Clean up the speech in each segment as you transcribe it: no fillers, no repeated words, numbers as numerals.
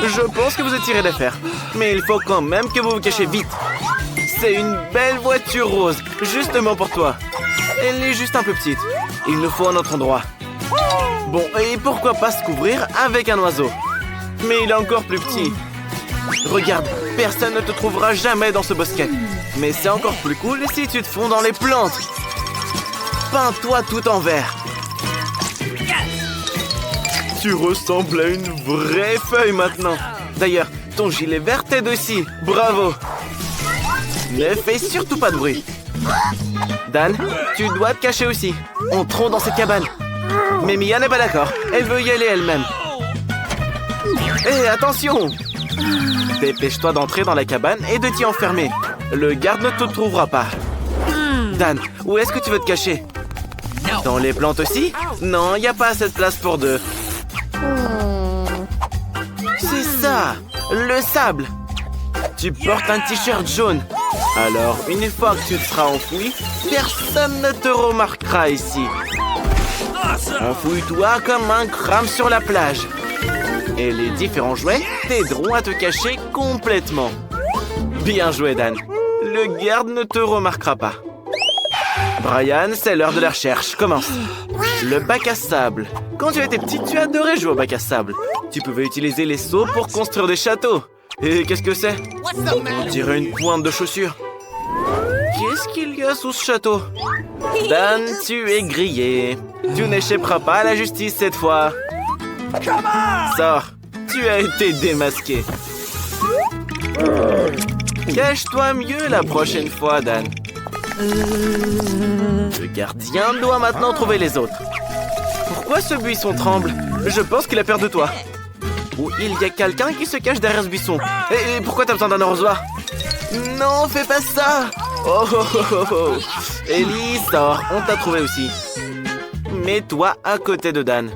Je pense que vous tirez d'affaire. Mais il faut quand même que vous vous cachiez vite. C'est une belle voiture rose, justement pour toi. Elle est juste un peu petite. Il nous faut un autre endroit. Bon, et pourquoi pas se couvrir avec un oiseau? Mais il est encore plus petit. Regarde, personne ne te trouvera jamais dans ce bosquet. Mais c'est encore plus cool si tu te fonds dans les plantes. Peins-toi tout en vert. Tu ressembles à une vraie feuille maintenant. D'ailleurs, ton gilet vert t'aide aussi. Bravo. Ne fais surtout pas de bruit. Dan, tu dois te cacher aussi. Entrons dans cette cabane. Mais Mia n'est pas d'accord. Elle veut y aller elle-même. Hé, attention! Dépêche-toi d'entrer dans la cabane et de t'y enfermer. Le garde ne te trouvera pas. Dan, où est-ce que tu veux te cacher? Dans les plantes aussi? Non, il n'y a pas assez de place pour deux. C'est ça! Le sable! Tu portes un t-shirt jaune. Alors, une fois que tu te seras enfoui, personne ne te remarquera ici. Enfouis-toi comme un crâne sur la plage. Et les différents jouets t'aideront à te cacher complètement. Bien joué, Dan. Le garde ne te remarquera pas. Brian, c'est l'heure de la recherche. Commence. Le bac à sable. Quand tu étais petit, tu adorais jouer au bac à sable. Tu pouvais utiliser les seaux pour construire des châteaux. Et qu'est-ce que c'est? On dirait une pointe de chaussure. Qu'est-ce qu'il y a sous ce château? Dan, tu es grillé. Tu n'échapperas pas à la justice cette fois. Sors, tu as été démasqué. Cache-toi mieux la prochaine fois, Dan. Le gardien doit maintenant trouver les autres. Pourquoi ce buisson tremble? Je pense qu'il a peur de toi. Ou il y a quelqu'un qui se cache derrière ce buisson. Et pourquoi t'as besoin d'un arrosoir? Non, fais pas ça! Oh oh oh oh oh! Ellie, sors, on t'a trouvé aussi. Mets-toi à côté de Dan.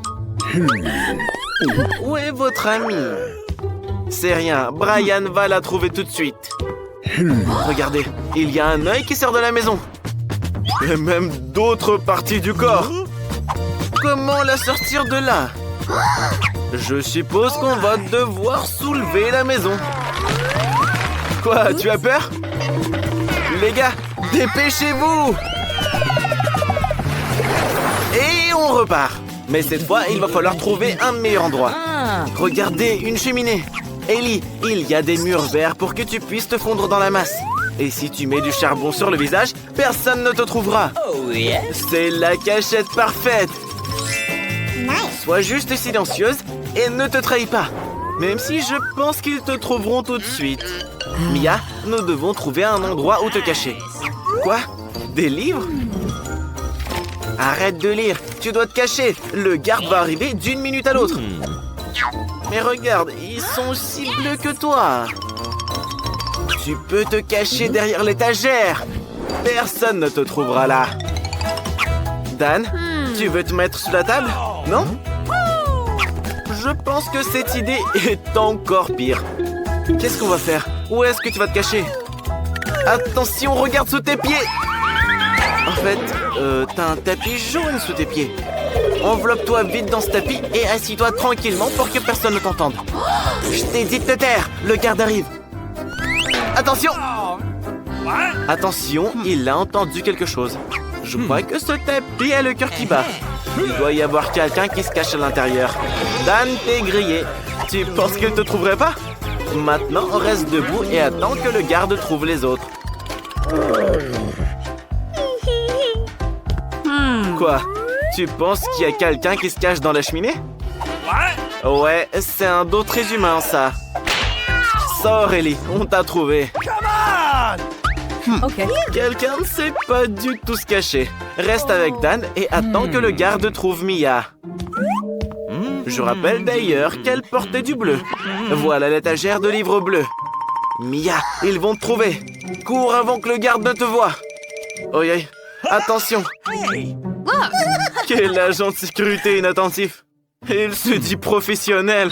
Où est votre ami? C'est rien, Brian va la trouver tout de suite. Regardez, il y a un œil qui sort de la maison. Et même d'autres parties du corps. Comment la sortir de là? Je suppose qu'on va devoir soulever la maison. Quoi, tu as peur? Les gars, dépêchez-vous! Et on repart. Mais cette fois, il va falloir trouver un meilleur endroit. Regardez, une cheminée. Ellie, il y a des murs verts pour que tu puisses te fondre dans la masse. Et si tu mets du charbon sur le visage, personne ne te trouvera. C'est la cachette parfaite. Sois juste silencieuse et ne te trahis pas. Même si je pense qu'ils te trouveront tout de suite. Mia, nous devons trouver un endroit où te cacher. Quoi? Des livres? Arrête de lire, tu dois te cacher. Le garde va arriver d'une minute à l'autre. Mais regarde, ils sont aussi bleus que toi. Tu peux te cacher derrière l'étagère. Personne ne te trouvera là. Dan, tu veux te mettre sous la table? Non? Je pense que cette idée est encore pire. Qu'est-ce qu'on va faire? Où est-ce que tu vas te cacher? Attention, regarde sous tes pieds! En fait, t'as un tapis jaune sous tes pieds. Enveloppe-toi vite dans ce tapis et assis-toi tranquillement pour que personne ne t'entende. Je t'ai dit de te taire, le garde arrive. Attention! Attention, il a entendu quelque chose. Je crois que ce tapis a le cœur qui bat. Il doit y avoir quelqu'un qui se cache à l'intérieur. Dan, t'es grillé. Tu penses qu'il ne te trouverait pas? Maintenant, reste debout et attends que le garde trouve les autres. Quoi? Tu penses qu'il y a quelqu'un qui se cache dans la cheminée? Ouais, c'est un dos très humain, ça. Sors, Ellie, on t'a trouvé. Quelqu'un ne sait pas du tout se cacher. Reste avec Dan et attends que le garde trouve Mia. Je rappelle d'ailleurs qu'elle portait du bleu. Voilà l'étagère de livres bleus. Mia, ils vont te trouver. Cours avant que le garde ne te voie. Oi, oi. Attention. Quel agent de sécurité inattentif. Il se dit professionnel.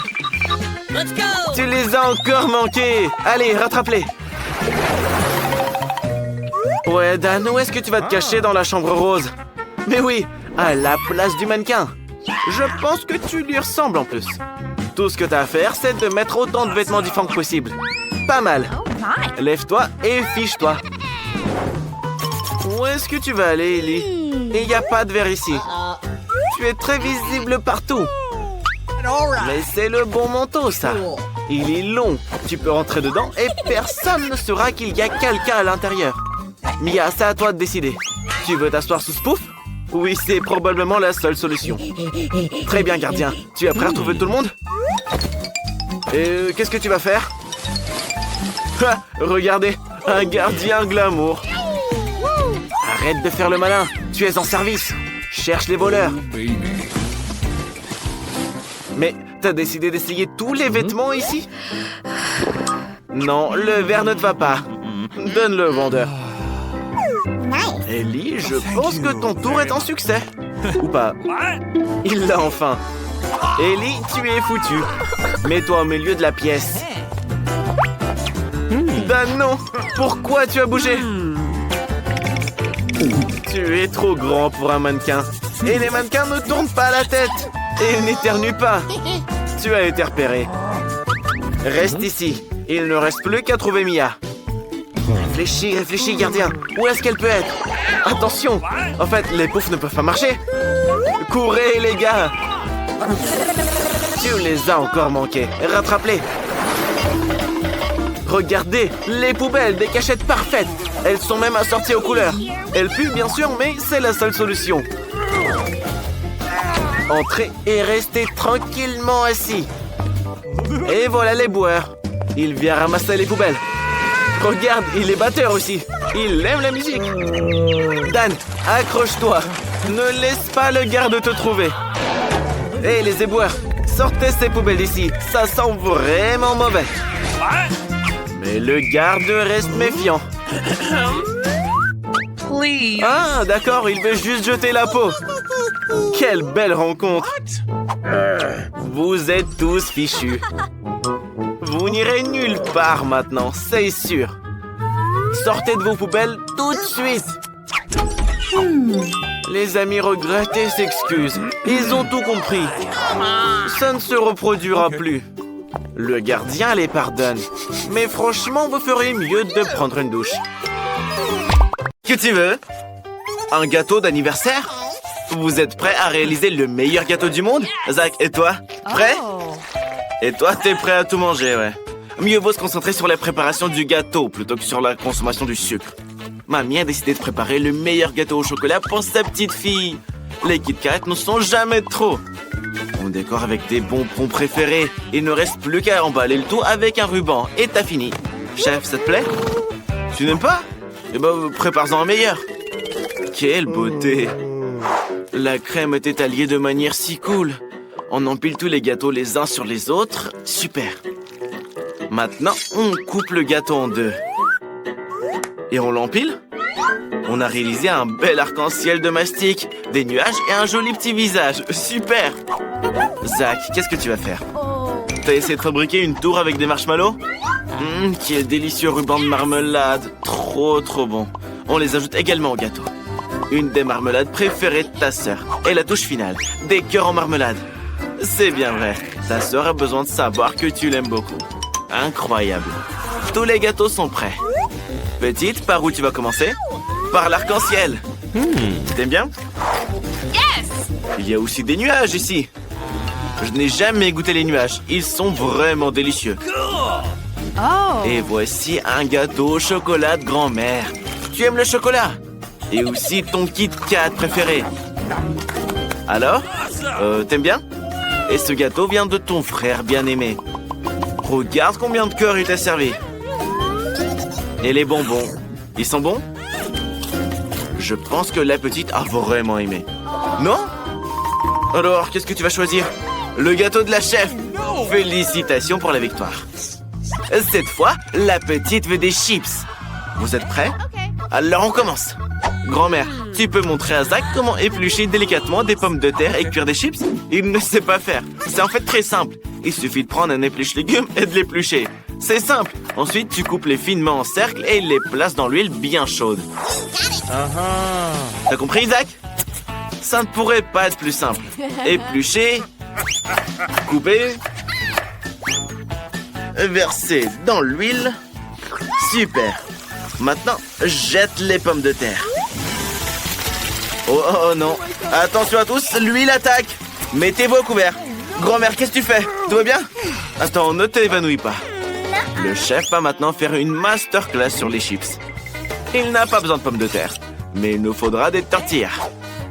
Tu les as encore manqués. Allez, rattrape-les. Ouais, Dan, où est-ce que tu vas te cacher dans la chambre rose? Mais oui, à la place du mannequin. Je pense que tu lui ressembles en plus. Tout ce que t'as à faire, c'est de mettre autant de vêtements différents que possible. Pas mal. Lève-toi et fiche-toi. Où est-ce que tu vas aller, Ellie? Il n'y a pas de verre ici. Tu es très visible partout. Mais c'est le bon manteau, ça. Il est long. Tu peux rentrer dedans et personne ne saura qu'il y a quelqu'un à l'intérieur. Mia, c'est à toi de décider. Tu veux t'asseoir sous ce pouf? Oui, c'est probablement la seule solution. Très bien, gardien. Tu es prêt à retrouver tout le monde? Et qu'est-ce que tu vas faire? Ha, regardez, un gardien glamour. Arrête de faire le malin. Tu es en service. Cherche les voleurs. Mais t'as décidé d'essayer tous les vêtements ici? Non, le verre ne te va pas. Donne-le au vendeur. Ellie, je pense que ton tour est un succès. Ou pas. Il l'a enfin. Ellie, tu es foutu. Mets-toi au milieu de la pièce. Dan, non. Pourquoi tu as bougé? Tu es trop grand pour un mannequin. Et les mannequins ne tournent pas la tête. Et n'éternuent pas. Tu as été repéré. Reste ici. Il ne reste plus qu'à trouver Mia. Réfléchis, réfléchis, gardien. Où est-ce qu'elle peut être? Attention! En fait, les poufs ne peuvent pas marcher. Courez, les gars! Tu les as encore manqués. Rattrape-les. Regardez, les poubelles, des cachettes parfaites. Elles sont même assorties aux couleurs. Elles puent, bien sûr, mais c'est la seule solution. Entrez et restez tranquillement assis. Et voilà les boueurs. Il vient ramasser les poubelles. Regarde, il est batteur aussi. Il aime la musique. Dan, accroche-toi. Ne laisse pas le garde te trouver. Hé, les éboueurs, sortez ces poubelles d'ici. Ça sent vraiment mauvais. Mais le garde reste méfiant. Ah, d'accord, il veut juste jeter la peau. Quelle belle rencontre. Vous êtes tous fichus. Vous n'irez nulle part maintenant, c'est sûr. Sortez de vos poubelles tout de suite. Les amis regrettent et s'excusent. Ils ont tout compris. Ça ne se reproduira plus. Le gardien les pardonne. Mais franchement, vous feriez mieux de prendre une douche. Que tu veux? Un gâteau d'anniversaire? Vous êtes prêts à réaliser le meilleur gâteau du monde? Zach, et toi? Prêt? Et toi, t'es prêt à tout manger, ouais. Mieux vaut se concentrer sur la préparation du gâteau plutôt que sur la consommation du sucre. Mamie a décidé de préparer le meilleur gâteau au chocolat pour sa petite fille. Les Kit Kat ne sont jamais trop. On décore avec des bonbons préférés. Il ne reste plus qu'à emballer le tout avec un ruban. Et t'as fini. Chef, ça te plaît? Tu n'aimes pas? Eh ben, prépare-en un meilleur. Quelle beauté! La crème est étalée de manière si cool. On empile tous les gâteaux les uns sur les autres. Super. Maintenant, on coupe le gâteau en deux. Et on l'empile. On a réalisé un bel arc-en-ciel de mastic, des nuages et un joli petit visage. Super. Zach, qu'est-ce que tu vas faire? T'as essayé de fabriquer une tour avec des marshmallows? Quel délicieux ruban de marmelade. Trop bon. On les ajoute également au gâteau. Une des marmelades préférées de ta sœur. Et la touche finale, des cœurs en marmelade. C'est bien vrai. Ta sœur a besoin de savoir que tu l'aimes beaucoup. Incroyable. Tous les gâteaux sont prêts. Petite, par où tu vas commencer? Par l'arc-en-ciel. T'aimes bien? Yes! Il y a aussi des nuages ici. Je n'ai jamais goûté les nuages. Ils sont vraiment délicieux. Oh! Et voici un gâteau au chocolat de grand-mère. Tu aimes le chocolat? Et aussi ton Kit Kat préféré. Alors? T'aimes bien? Et ce gâteau vient de ton frère bien-aimé. Regarde combien de cœurs il t'a servi. Et les bonbons, ils sont bons? Je pense que la petite a vraiment aimé. Non? Alors, qu'est-ce que tu vas choisir? Le gâteau de la chef. Félicitations pour la victoire. Cette fois, la petite veut des chips. Vous êtes prêts? Alors, on commence. Grand-mère, tu peux montrer à Zach comment éplucher délicatement des pommes de terre et cuire des chips? Il ne sait pas faire. C'est en fait très simple. Il suffit de prendre un épluche-légumes et de l'éplucher. C'est simple. Ensuite, tu coupes les finement en cercle et les places dans l'huile bien chaude. T'as compris, Zach? Ça ne pourrait pas être plus simple. Éplucher, couper verser dans l'huile. Super. Maintenant, jette les pommes de terre. Oh non. Attention à tous, l'huile attaque. Mettez-vous au couvert. Grand-mère, qu'est-ce que tu fais? Tout va bien? Attends, ne t'évanouis pas. Le chef va maintenant faire une masterclass sur les chips. Il n'a pas besoin de pommes de terre, mais il nous faudra des tortillas.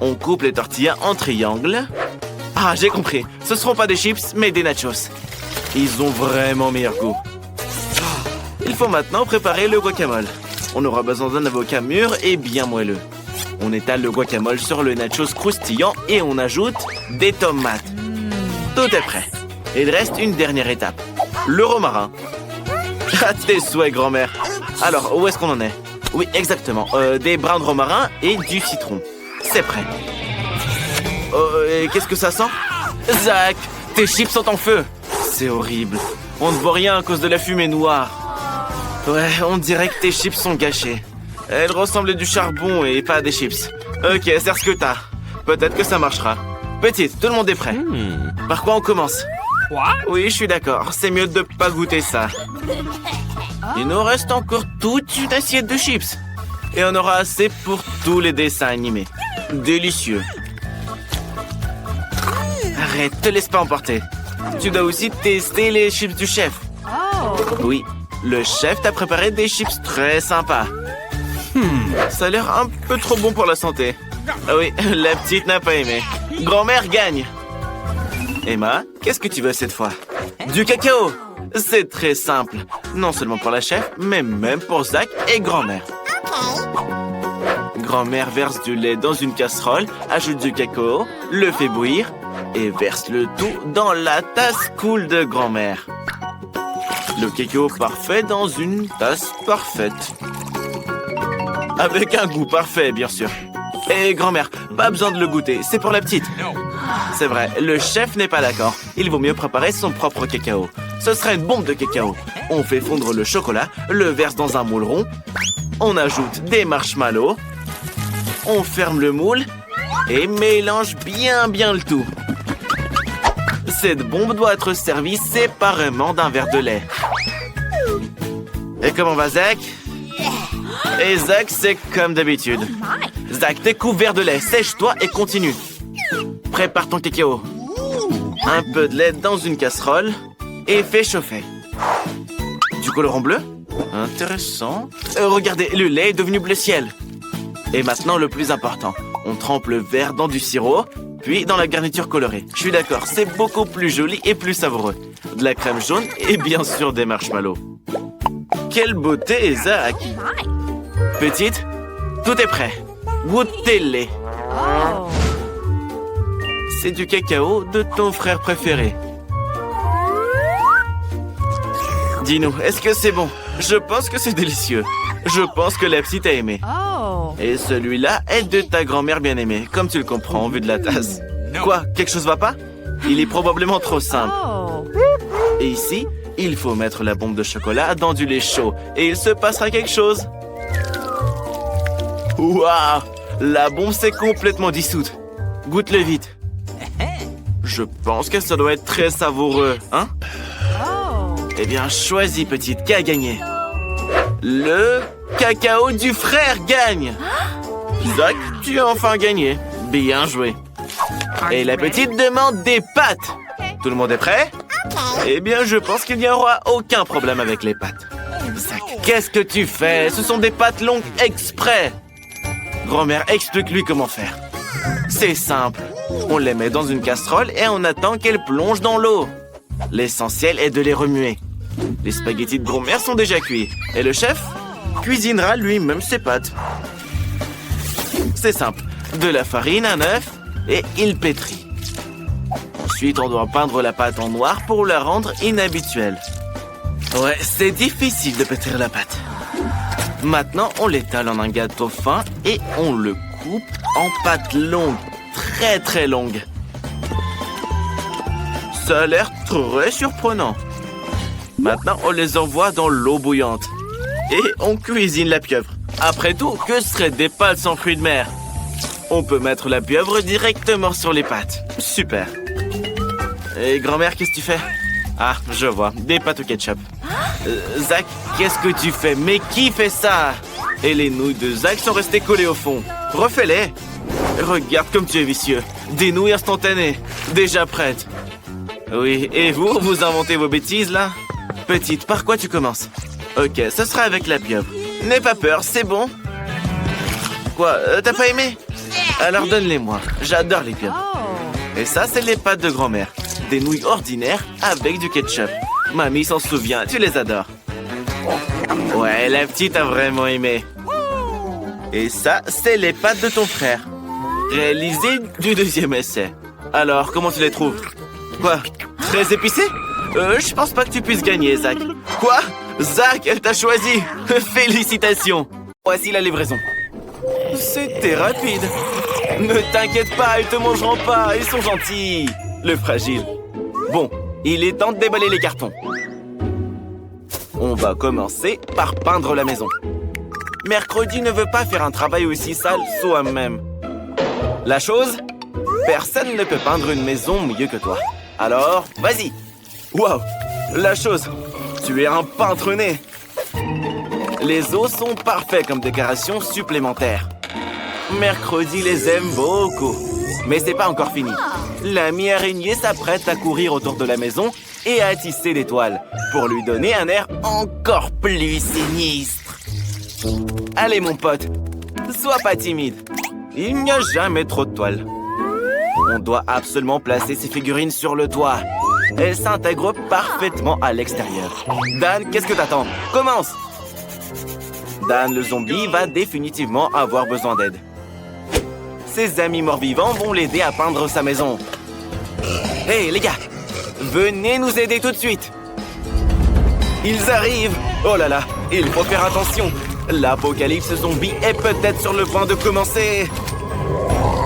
On coupe les tortillas en triangles. Ah, j'ai compris. Ce ne seront pas des chips, mais des nachos. Ils ont vraiment meilleur goût. Il faut maintenant préparer le guacamole. On aura besoin d'un avocat mûr et bien moelleux. On étale le guacamole sur le nachos croustillant et on ajoute des tomates. Tout est prêt. Il reste une dernière étape. Le romarin. À tes souhaits, grand-mère. Alors, où est-ce qu'on en est? Oui, exactement. Des brins de romarin et du citron. C'est prêt. Et qu'est-ce que ça sent? Zach, tes chips sont en feu. C'est horrible. On ne voit rien à cause de la fumée noire. Ouais, on dirait que tes chips sont gâchées. Elles ressemblent à du charbon et pas à des chips. Ok, serre ce que t'as. Peut-être que ça marchera. Petite, tout le monde est prêt. Par quoi on commence? Oui, je suis d'accord. C'est mieux de pas goûter ça. Il nous reste encore toute une assiette de chips. Et on aura assez pour tous les dessins animés. Délicieux. Arrête, te laisse pas emporter. Tu dois aussi tester les chips du chef. Oui, le chef t'a préparé des chips très sympas. Ça a l'air un peu trop bon pour la santé. Ah oui, la petite n'a pas aimé. Grand-mère gagne. Emma, qu'est-ce que tu veux cette fois? Du cacao. C'est très simple. Non seulement pour la chef, mais même pour Zach et grand-mère. Grand-mère verse du lait dans une casserole, ajoute du cacao, le fait bouillir et verse le tout dans la tasse cool de grand-mère. Le cacao parfait dans une tasse parfaite. Avec un goût parfait, bien sûr. Et grand-mère, pas besoin de le goûter, c'est pour la petite. C'est vrai, le chef n'est pas d'accord. Il vaut mieux préparer son propre cacao. Ce serait une bombe de cacao. On fait fondre le chocolat, le verse dans un moule rond. On ajoute des marshmallows. On ferme le moule et mélange bien le tout. Cette bombe doit être servie séparément d'un verre de lait. Et comment va Zach? Et Zach, c'est comme d'habitude. Zach, t'es couvert de lait. Sèche-toi et continue. Prépare ton cacao. Un peu de lait dans une casserole et fais chauffer. Du colorant bleu? Intéressant. Regardez, le lait est devenu bleu ciel. Et maintenant, le plus important. On trempe le verre dans du sirop, puis dans la garniture colorée. Je suis d'accord, c'est beaucoup plus joli et plus savoureux. De la crème jaune et bien sûr des marshmallows. Quelle beauté, Zach! Petite, tout est prêt. Goûtez-les. C'est du cacao de ton frère préféré. Dis-nous, est-ce que c'est bon? Je pense que c'est délicieux. Je pense que la petite a aimé. Et celui-là est de ta grand-mère bien-aimée, comme tu le comprends, vu de la tasse. Quoi? Quelque chose va pas? Il est probablement trop simple. Et ici, il faut mettre la bombe de chocolat dans du lait chaud. Et il se passera quelque chose. Waouh! La bombe s'est complètement dissoute. Goûte-le vite. Je pense que ça doit être très savoureux, hein? Eh bien, choisis, petite, qui a gagné? Le cacao du frère gagne! Zach, tu as enfin gagné. Bien joué. Et la petite demande des pâtes. Tout le monde est prêt? Eh bien, je pense qu'il n'y aura aucun problème avec les pâtes. Zach, qu'est-ce que tu fais? Ce sont des pâtes longues exprès. Grand-mère, explique-lui comment faire. C'est simple. On les met dans une casserole et on attend qu'elles plongent dans l'eau. L'essentiel est de les remuer. Les spaghettis de grand-mère sont déjà cuits. Et le chef cuisinera lui-même ses pâtes. C'est simple. De la farine, un œuf et il pétrit. Ensuite, on doit peindre la pâte en noir pour la rendre inhabituelle. Ouais, c'est difficile de pétrir la pâte. Maintenant, on l'étale en un gâteau fin et on le coupe en pâte longue. Très longue. Ça a l'air très surprenant. Maintenant, on les envoie dans l'eau bouillante. Et on cuisine la pieuvre. Après tout, que seraient des pâtes sans fruits de mer? On peut mettre la pieuvre directement sur les pâtes. Super. Et grand-mère, qu'est-ce que tu fais? Ah, je vois. Des pâtes au ketchup. Zach, qu'est-ce que tu fais? Mais qui fait ça? Et les nouilles de Zach sont restées collées au fond. Refais-les. Regarde comme tu es vicieux. Des nouilles instantanées. Déjà prêtes. Oui, et vous, vous inventez vos bêtises, là? Petite, par quoi tu commences? Ok, ce sera avec la pieuvre. N'aie pas peur, c'est bon. Quoi, t'as pas aimé? Alors donne-les-moi. J'adore les pieuvres. Et ça, c'est les pâtes de grand-mère. Des nouilles ordinaires avec du ketchup. Mamie s'en souvient, tu les adores. Ouais, la petite a vraiment aimé. Et ça, c'est les pâtes de ton frère. Réalisées du deuxième essai. Alors, comment tu les trouves? Quoi? Très épicé? Je pense pas que tu puisses gagner, Zach. Quoi? Zach, elle t'a choisi. Félicitations. Voici la livraison. C'était rapide. Ne t'inquiète pas, ils te mangeront pas. Ils sont gentils. Le fragile. Bon, il est temps de déballer les cartons. On va commencer par peindre la maison. Mercredi ne veut pas faire un travail aussi sale soi-même. La chose? Personne ne peut peindre une maison mieux que toi. Alors, vas-y. Waouh! La chose, tu es un peintre né. Les os sont parfaits comme décoration supplémentaire. Mercredi les aime beaucoup. Mais c'est pas encore fini. L'ami araignée s'apprête à courir autour de la maison et à tisser des toiles pour lui donner un air encore plus sinistre. Allez mon pote, sois pas timide. Il n'y a jamais trop de toiles. On doit absolument placer ces figurines sur le toit. Elles s'intègrent parfaitement à l'extérieur. Dan, qu'est-ce que t'attends? Commence! Dan le zombie va définitivement avoir besoin d'aide. Ses amis morts-vivants vont l'aider à peindre sa maison. Hey les gars, venez nous aider tout de suite. Ils arrivent. Oh là là, il faut faire attention. L'apocalypse zombie est peut-être sur le point de commencer.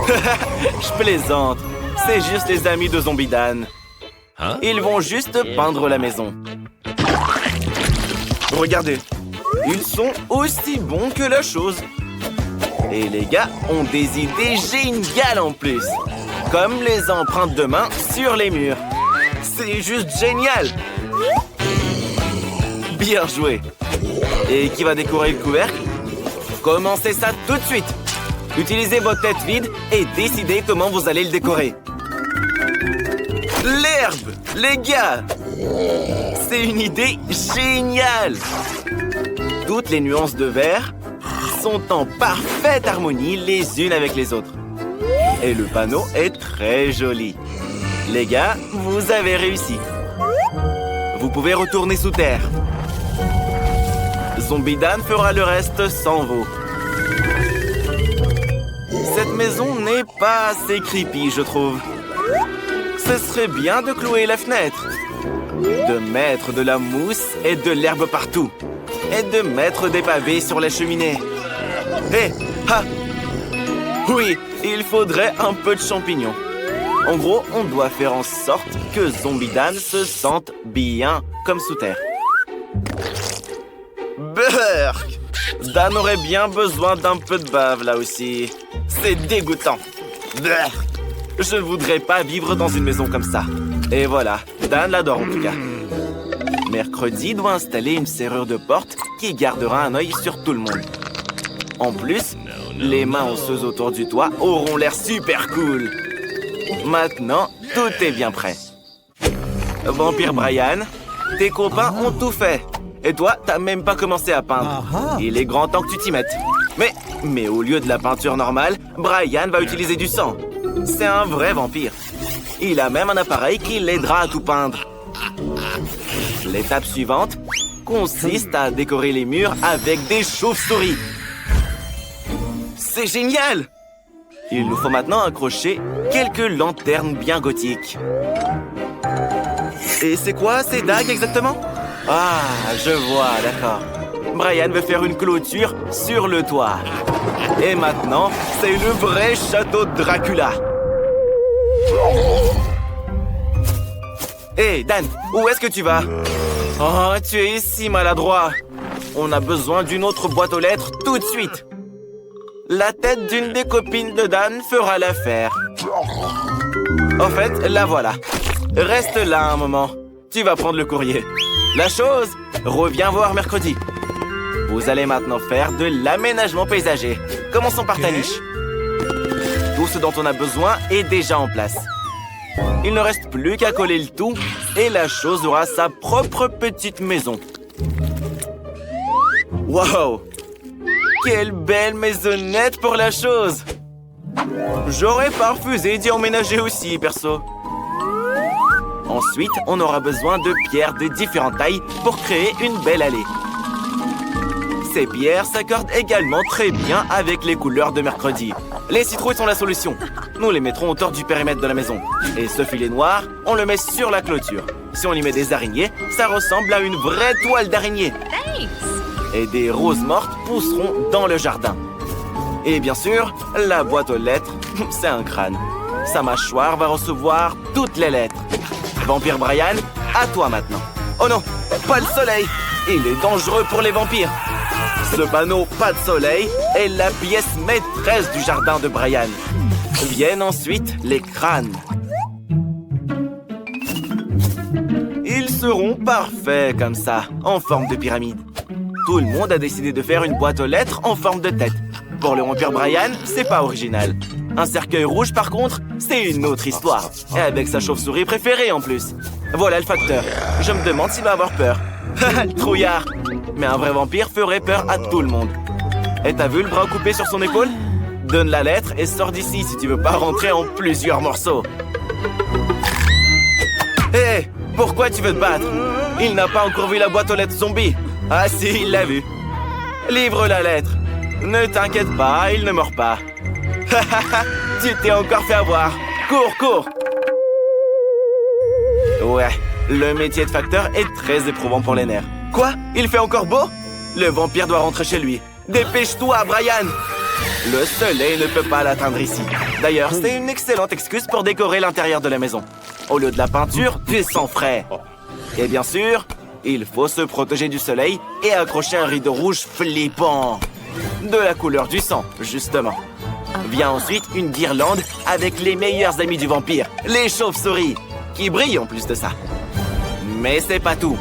Je plaisante. C'est juste les amis de Zombie Dan. Ils vont juste peindre la maison. Regardez, ils sont aussi bons que la chose. Et les gars ont des idées géniales en plus. Comme les empreintes de main sur les murs. C'est juste génial. Bien joué. Et qui va décorer le couvercle? Commencez ça tout de suite. Utilisez votre tête vide et décidez comment vous allez le décorer. L'herbe, les gars! C'est une idée géniale! Toutes les nuances de vert sont en parfaite harmonie les unes avec les autres. Et le panneau est très joli. Les gars, vous avez réussi. Vous pouvez retourner sous terre. Zombie Dan fera le reste sans vous. Cette maison n'est pas assez creepy, je trouve. Ce serait bien de clouer la fenêtre, de mettre de la mousse et de l'herbe partout, et de mettre des pavés sur la cheminée. Hé, ha! Oui, il faudrait un peu de champignons. En gros, on doit faire en sorte que Zombie Dan se sente bien comme sous terre. Burk! Dan aurait bien besoin d'un peu de bave là aussi. C'est dégoûtant. Burk! Je voudrais pas vivre dans une maison comme ça. Et voilà, Dan l'adore en tout cas. Mercredi doit installer une serrure de porte qui gardera un œil sur tout le monde. En plus, les mains osseuses autour du toit auront l'air super cool. Maintenant, tout est bien prêt. Vampire Brian, tes copains ont tout fait. Et toi, t'as même pas commencé à peindre. Il est grand temps que tu t'y mettes. Mais au lieu de la peinture normale, Brian va utiliser du sang. C'est un vrai vampire. Il a même un appareil qui l'aidera à tout peindre. L'étape suivante consiste à décorer les murs avec des chauves-souris. C'est génial! Il nous faut maintenant accrocher quelques lanternes bien gothiques. Et c'est quoi ces dagues exactement? Ah, je vois, d'accord. Brian veut faire une clôture sur le toit. Et maintenant, c'est le vrai château de Dracula. Hé, Dan, où est-ce que tu vas? Oh, tu es si maladroit. On a besoin d'une autre boîte aux lettres tout de suite. La tête d'une des copines de Dan fera l'affaire. En fait, la voilà. Reste là un moment. tu vas prendre le courrier. La chose, reviens voir mercredi. Vous allez maintenant faire de l'aménagement paysager. Commençons par ta niche. Tout ce dont on a besoin est déjà en place. Il ne reste plus qu'à coller le tout et la chose aura sa propre petite maison. Wow! Quelle belle maisonnette pour la chose! J'aurais pas refusé d'y emménager aussi, perso. Ensuite, on aura besoin de pierres de différentes tailles pour créer une belle allée. Ces pierres s'accordent également très bien avec les couleurs de mercredi. Les citrouilles sont la solution. Nous les mettrons autour du périmètre de la maison. Et ce filet noir, on le met sur la clôture. Si on y met des araignées, ça ressemble à une vraie toile d'araignée. Et des roses mortes pousseront dans le jardin. Et bien sûr, la boîte aux lettres, c'est un crâne. Sa mâchoire va recevoir toutes les lettres. Vampire Brian, à toi maintenant. Oh non, pas le soleil! Il est dangereux pour les vampires. Ce panneau « Pas de soleil » est la pièce maîtresse du jardin de Brian. Viennent ensuite les crânes. Ils seront parfaits comme ça, en forme de pyramide. Tout le monde a décidé de faire une boîte aux lettres en forme de tête. Pour le vampire Brian, c'est pas original. Un cercueil rouge, par contre, c'est une autre histoire. Et avec sa chauve-souris préférée en plus. Voilà le facteur. Je me demande s'il va avoir peur. Le trouillard. Mais un vrai vampire ferait peur à tout le monde. Et t'as vu le bras coupé sur son épaule? Donne la lettre et sors d'ici si tu veux pas rentrer en plusieurs morceaux. Hé, pourquoi tu veux te battre? Il n'a pas encore vu la boîte aux lettres zombie. Ah si, il l'a vu. Livre la lettre. Ne t'inquiète pas, il ne mord pas. Tu t'es encore fait avoir. Cours, cours. Ouais, le métier de facteur est très éprouvant pour les nerfs. Quoi? Il fait encore beau? Le vampire doit rentrer chez lui. Dépêche-toi, Brian! Le soleil ne peut pas l'atteindre ici. D'ailleurs, c'est une excellente excuse pour décorer l'intérieur de la maison. Au lieu de la peinture, du sang frais. Et bien sûr, il faut se protéger du soleil et accrocher un rideau rouge flippant. De la couleur du sang, justement. Vient ensuite une guirlande avec les meilleurs amis du vampire, les chauves-souris, qui brillent en plus de ça. Mais c'est pas tout.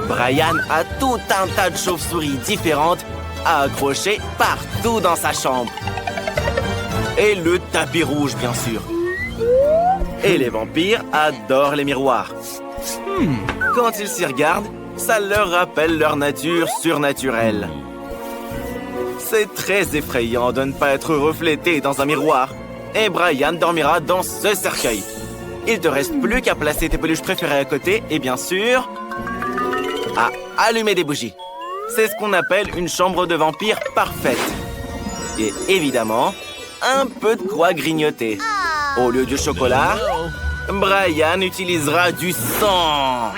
Brian a tout un tas de chauves-souris différentes à accrocher partout dans sa chambre. Et le tapis rouge, bien sûr. Et les vampires adorent les miroirs. Quand ils s'y regardent, ça leur rappelle leur nature surnaturelle. C'est très effrayant de ne pas être reflété dans un miroir. Et Brian dormira dans ce cercueil. Il te reste plus qu'à placer tes peluches préférées à côté et bien sûr, à allumer des bougies. C'est ce qu'on appelle une chambre de vampire parfaite. Et évidemment, un peu de quoi grignoter. Au lieu du chocolat, Brian utilisera du sang.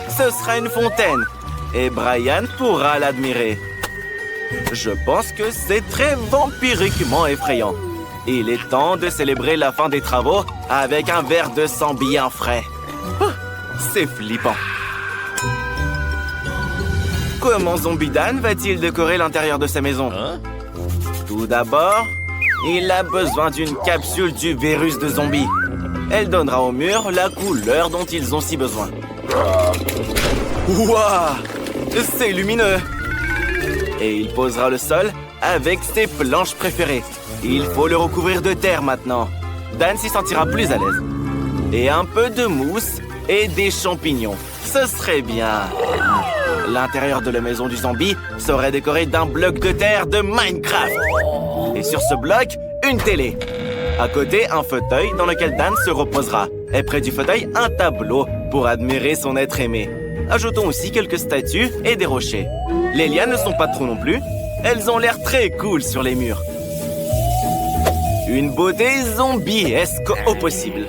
Ce sera une fontaine et Brian pourra l'admirer. Je pense que c'est très vampiriquement effrayant. Il est temps de célébrer la fin des travaux avec un verre de sang bien frais. C'est flippant. Comment Zombie Dan va-t-il décorer l'intérieur de sa maison? Tout d'abord, il a besoin d'une capsule du virus de zombie. Elle donnera au mur la couleur dont ils ont si besoin. Waouh! C'est lumineux! Et il posera le sol avec ses planches préférées. Il faut le recouvrir de terre maintenant. Dan s'y sentira plus à l'aise. Et un peu de mousse et des champignons. Ce serait bien. L'intérieur de la maison du zombie serait décoré d'un bloc de terre de Minecraft. Et sur ce bloc, une télé. À côté, un fauteuil dans lequel Dan se reposera. Et près du fauteuil, un tableau pour admirer son être aimé. Ajoutons aussi quelques statues et des rochers. Les lianes ne sont pas trop non plus. Elles ont l'air très cool sur les murs. Une beauté zombiesque au possible.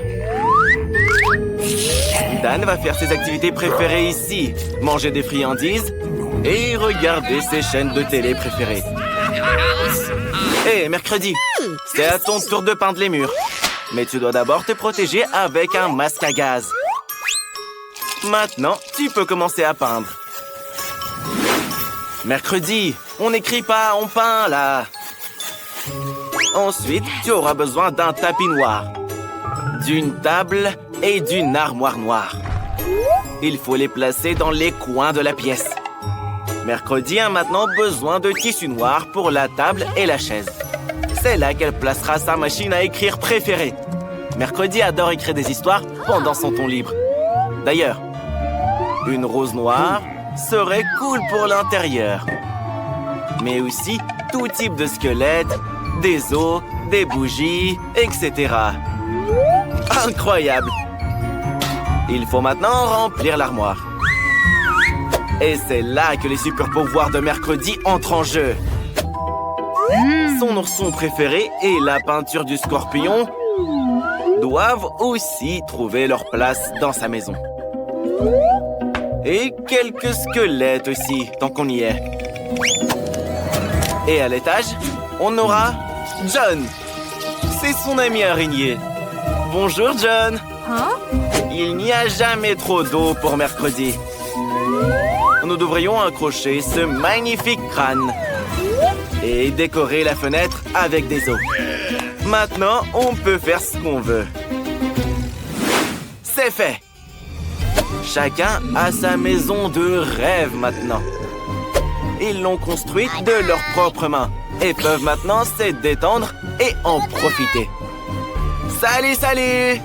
Dan va faire ses activités préférées ici. Manger des friandises et regarder ses chaînes de télé préférées. Hé, mercredi, c'est à ton tour de peindre les murs. Mais tu dois d'abord te protéger avec un masque à gaz. Maintenant, tu peux commencer à peindre. Mercredi, on n'écrit pas, on peint, là. Ensuite, tu auras besoin d'un tapis noir, d'une table et d'une armoire noire. Il faut les placer dans les coins de la pièce. Mercredi a maintenant besoin de tissu noir pour la table et la chaise. C'est là qu'elle placera sa machine à écrire préférée. Mercredi adore écrire des histoires pendant son temps libre. D'ailleurs, une rose noire serait cool pour l'intérieur. Mais aussi tout type de squelette, des os, des bougies, etc. Incroyable! Il faut maintenant remplir l'armoire. Et c'est là que les super-pouvoirs de Mercredi entrent en jeu. Son ourson préféré et la peinture du scorpion doivent aussi trouver leur place dans sa maison. Et quelques squelettes aussi, tant qu'on y est. Et à l'étage, on aura John. C'est son ami araignée. Bonjour, John. Il n'y a jamais trop d'eau pour Mercredi. Nous devrions accrocher ce magnifique crâne et décorer la fenêtre avec des os. Maintenant, on peut faire ce qu'on veut. C'est fait. Chacun a sa maison de rêve maintenant. Ils l'ont construite de leurs propres mains et peuvent maintenant se détendre et en profiter. Salut, salut!